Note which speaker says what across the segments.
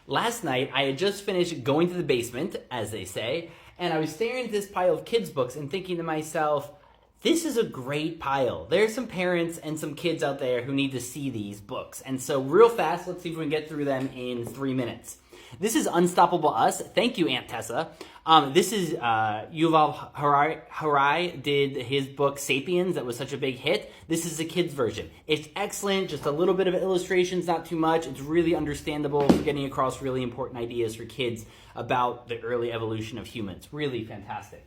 Speaker 1: Last night, I had just finished going to the basement, as they say, and I was staring at this pile of kids' books and thinking to myself, this is a great pile. There's some parents and some kids out there who need to see these books. And so real fast, let's see if we can get through them in 3 minutes. This is Unstoppable Us. Thank you, Aunt Tessa. This is Yuval Harari did his book Sapiens that was such a big hit. This is the kids version. It's excellent, just a little bit of illustrations, not too much. It's really understandable for getting across really important ideas for kids about the early evolution of humans. Really fantastic.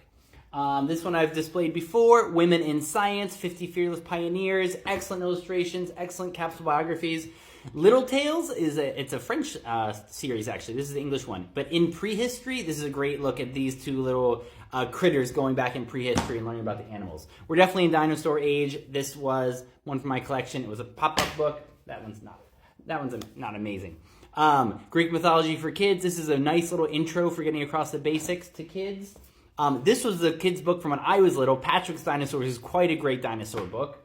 Speaker 1: This one I've displayed before, Women in Science, 50 Fearless Pioneers, excellent illustrations, excellent capsule biographies. Little Tales it's a French series, actually. This is the English one. But in prehistory, this is a great look at these two little critters going back in prehistory and learning about the animals. We're definitely in dinosaur age. This was one from my collection. It was a pop-up book. That one's not amazing. Greek mythology for kids. This is a nice little intro for getting across the basics to kids. This was the kids' book from when I was little. Patrick's Dinosaurs is quite a great dinosaur book.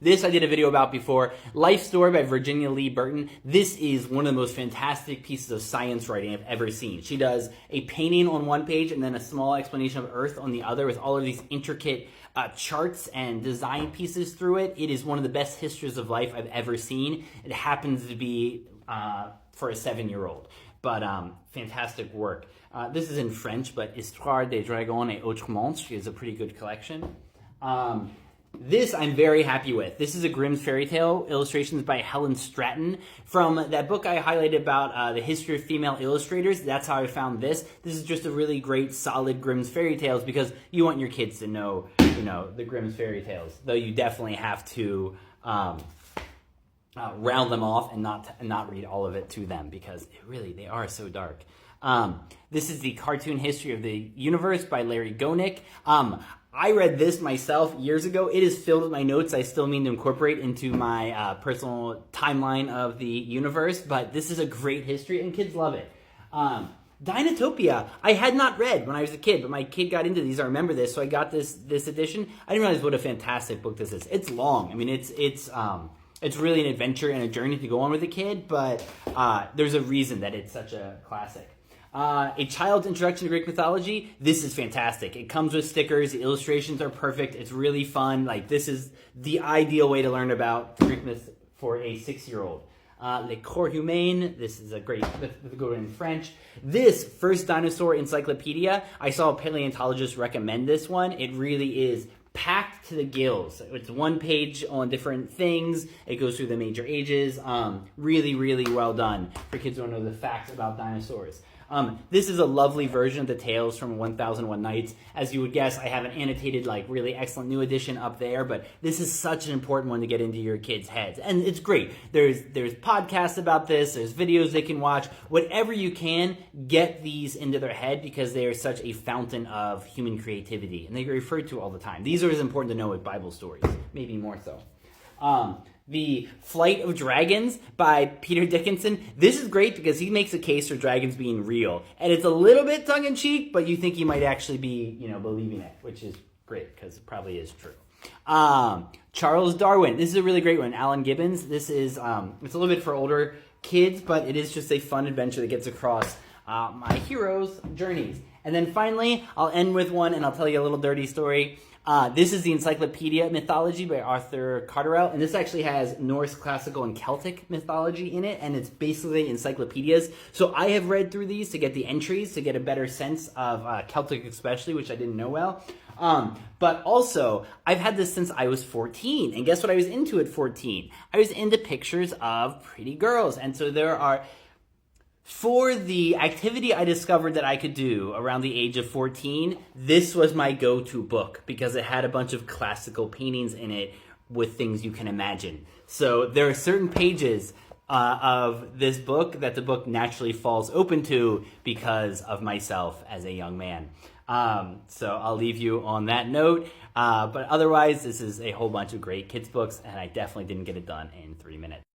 Speaker 1: This I did a video about before. Life Story by Virginia Lee Burton. This is one of the most fantastic pieces of science writing I've ever seen. She does a painting on one page and then a small explanation of Earth on the other with all of these intricate charts and design pieces through it. It is one of the best histories of life I've ever seen. It happens to be for a 7-year-old. But fantastic work. This is in French, but Histoire des Dragons et Autres Monstres is a pretty good collection. This I'm very happy with. This is a Grimm's Fairy Tale, illustrations by Helen Stratton. From that book I highlighted about the history of female illustrators, that's how I found this. This is just a really great, solid Grimm's Fairy Tales because you want your kids to know, the Grimm's Fairy Tales. Though you definitely have to round them off and not read all of it to them because they are so dark. This is the Cartoon History of the Universe by Larry Gonick. I read this myself years ago. It is filled with my notes I still mean to incorporate into my personal timeline of the universe, but this is a great history and kids love it. Dinotopia, I had not read when I was a kid, but my kid got into these. I remember this, so I got this edition. I didn't realize what a fantastic book this is. It's long. I mean, it's really an adventure and a journey to go on with a kid, but there's a reason that it's such a classic. A Child's Introduction to Greek Mythology. This is fantastic. It comes with stickers. The illustrations are perfect. It's really fun. This is the ideal way to learn about Greek myth for a 6-year-old. Le Corps Humain. This is a great good in French. This First Dinosaur Encyclopedia. I saw a paleontologist recommend this one. It really is packed to the gills. It's one page on different things. It goes through the major ages. Really, really well done for kids who want to know the facts about dinosaurs. This is a lovely version of the Tales from 1001 Nights. As you would guess, I have an annotated, really excellent new edition up there, but this is such an important one to get into your kids' heads. And it's great. There's podcasts about this. There's videos they can watch. Whatever you can, get these into their head because they are such a fountain of human creativity, and they get referred to all the time. These are as important to know with Bible stories, maybe more so. The Flight of Dragons by Peter Dickinson. This is great because he makes a case for dragons being real. And it's a little bit tongue-in-cheek, but you think he might actually be, believing it, which is great because it probably is true. Charles Darwin. This is a really great one. Alan Gibbons. This is, it's a little bit for older kids, but it is just a fun adventure that gets across my heroes' journeys. And then finally, I'll end with one and I'll tell you a little dirty story. This is the Encyclopedia Mythology by Arthur Carteret, and this actually has Norse, classical, and Celtic mythology in it, and it's basically encyclopedias. So I have read through these to get the entries, to get a better sense of Celtic especially, which I didn't know well. But also, I've had this since I was 14, and guess what I was into at 14? I was into pictures of pretty girls, and so there are... For the activity I discovered that I could do around the age of 14, this was my go-to book because it had a bunch of classical paintings in it with things you can imagine. So there are certain pages of this book that the book naturally falls open to because of myself as a young man. So I'll leave you on that note. But otherwise, this is a whole bunch of great kids books, and I definitely didn't get it done in 3 minutes.